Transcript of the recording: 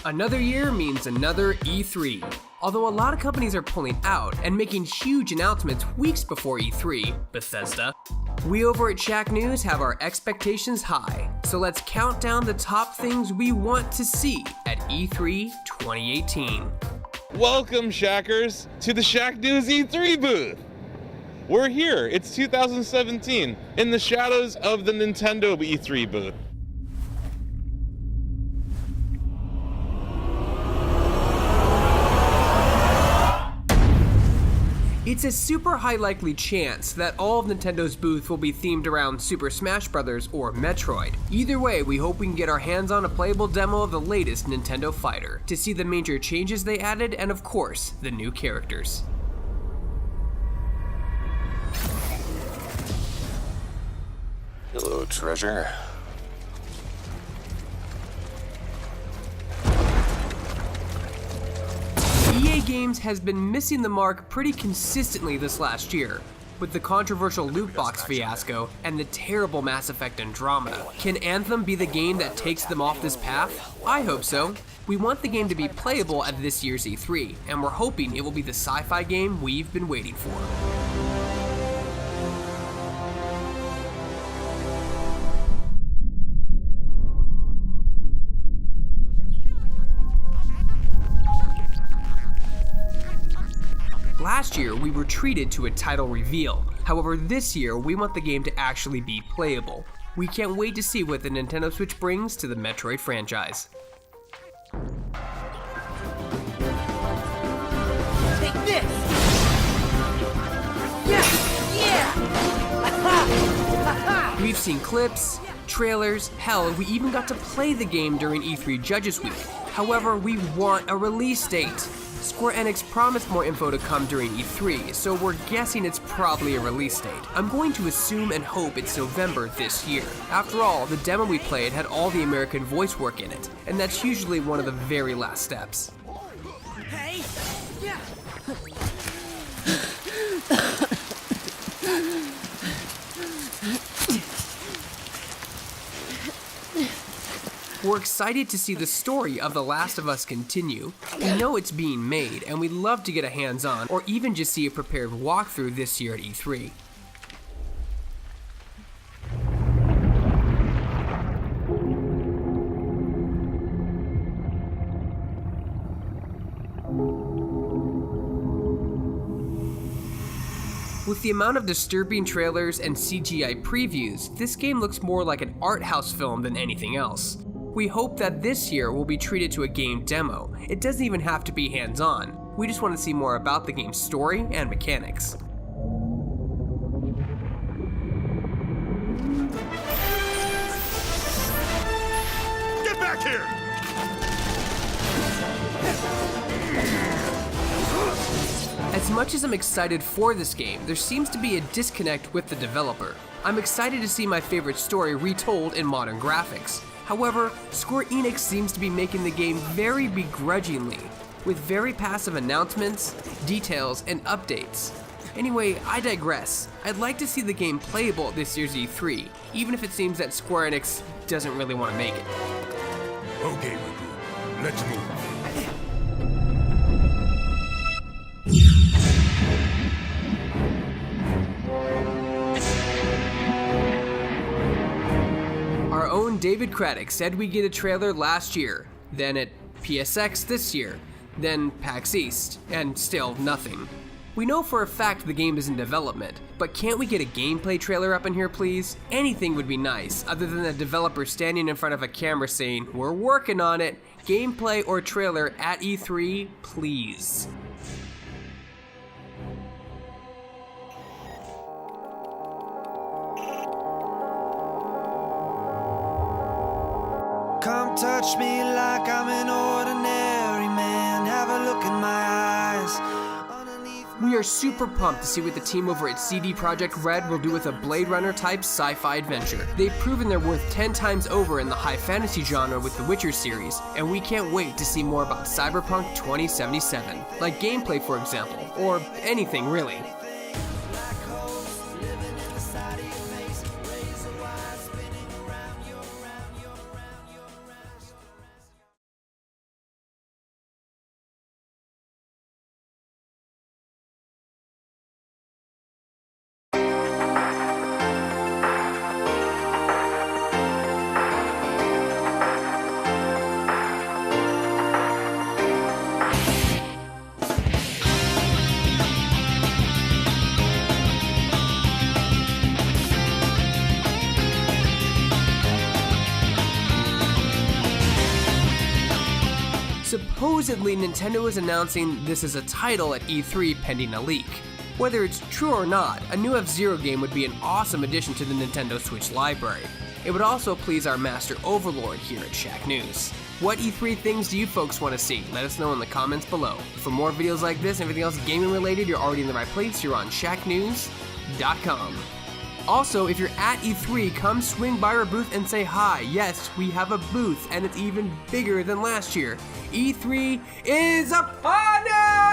Another year means another E3. Although a lot of companies are pulling out and making huge announcements weeks before E3, Bethesda, we over at Shacknews have our expectations high. So let's count down the top things we want to see at E3 2018. Welcome, Shackers, to the Shacknews E3 booth. We're here, it's 2017, in the shadows of the Nintendo E3 booth. It's a super high likely chance that all of Nintendo's booth will be themed around Super Smash Bros. Or Metroid. Either way, we hope we can get our hands on a playable demo of the latest Nintendo fighter, to see the major changes they added and of course, the new characters. Hello, treasure. EA Games has been missing the mark pretty consistently this last year, with the controversial loot box fiasco and the terrible Mass Effect Andromeda. Can Anthem be the game that takes them off this path? I hope so. We want the game to be playable at this year's E3, and we're hoping it will be the sci-fi game we've been waiting for. Last year, we were treated to a title reveal. However, this year, we want the game to actually be playable. We can't wait to see what the Nintendo Switch brings to the Metroid franchise. Take this! Yeah! We've seen clips, trailers, hell, we even got to play the game during E3 Judges Week. However, we want a release date. Square Enix promised more info to come during E3, so we're guessing it's probably a release date. I'm going to assume and hope it's November this year. After all, the demo we played had all the American voice work in it, and that's usually one of the very last steps. Hey! Yeah! We're excited to see the story of The Last of Us continue. We know it's being made, and we'd love to get a hands-on, or even just see a prepared walkthrough this year at E3. With the amount of disturbing trailers and CGI previews, this game looks more like an art house film than anything else. We hope that this year will be treated to a game demo. It doesn't even have to be hands-on. We just want to see more about the game's story and mechanics. Get back here! As much as I'm excited for this game, there seems to be a disconnect with the developer. I'm excited to see my favorite story retold in modern graphics. However, Square Enix seems to be making the game very begrudgingly, with very passive announcements, details, and updates. Anyway, I digress. I'd like to see the game playable at this year's E3, even if it seems that Square Enix doesn't really want to make it. Okay, Riku, let's move. Our own David Craddock said we'd get a trailer last year, then at PSX this year, then PAX East, and still nothing. We know for a fact the game is in development, but can't we get a gameplay trailer up in here, please? Anything would be nice, other than a developer standing in front of a camera saying, "We're working on it." Gameplay or trailer at E3, please. Come touch me like I'm an ordinary man. Have a look in my eyes. We are super pumped to see what the team over at CD Projekt Red will do with a Blade Runner type sci-fi adventure. They've proven their worth 10 times over in the high fantasy genre with the Witcher series, and we can't wait to see more about Cyberpunk 2077, like gameplay for example, or anything really. Supposedly, Nintendo is announcing this as a title at E3 pending a leak. Whether it's true or not, a new F-Zero game would be an awesome addition to the Nintendo Switch library. It would also please our master overlord here at Shacknews. What E3 things do you folks want to see? Let us know in the comments below. For more videos like this and everything else gaming related, you're already in the right place. You're on Shacknews.com. Also, if you're at E3, come swing by our booth and say hi. Yes, we have a booth, and it's even bigger than last year. E3 is upon us!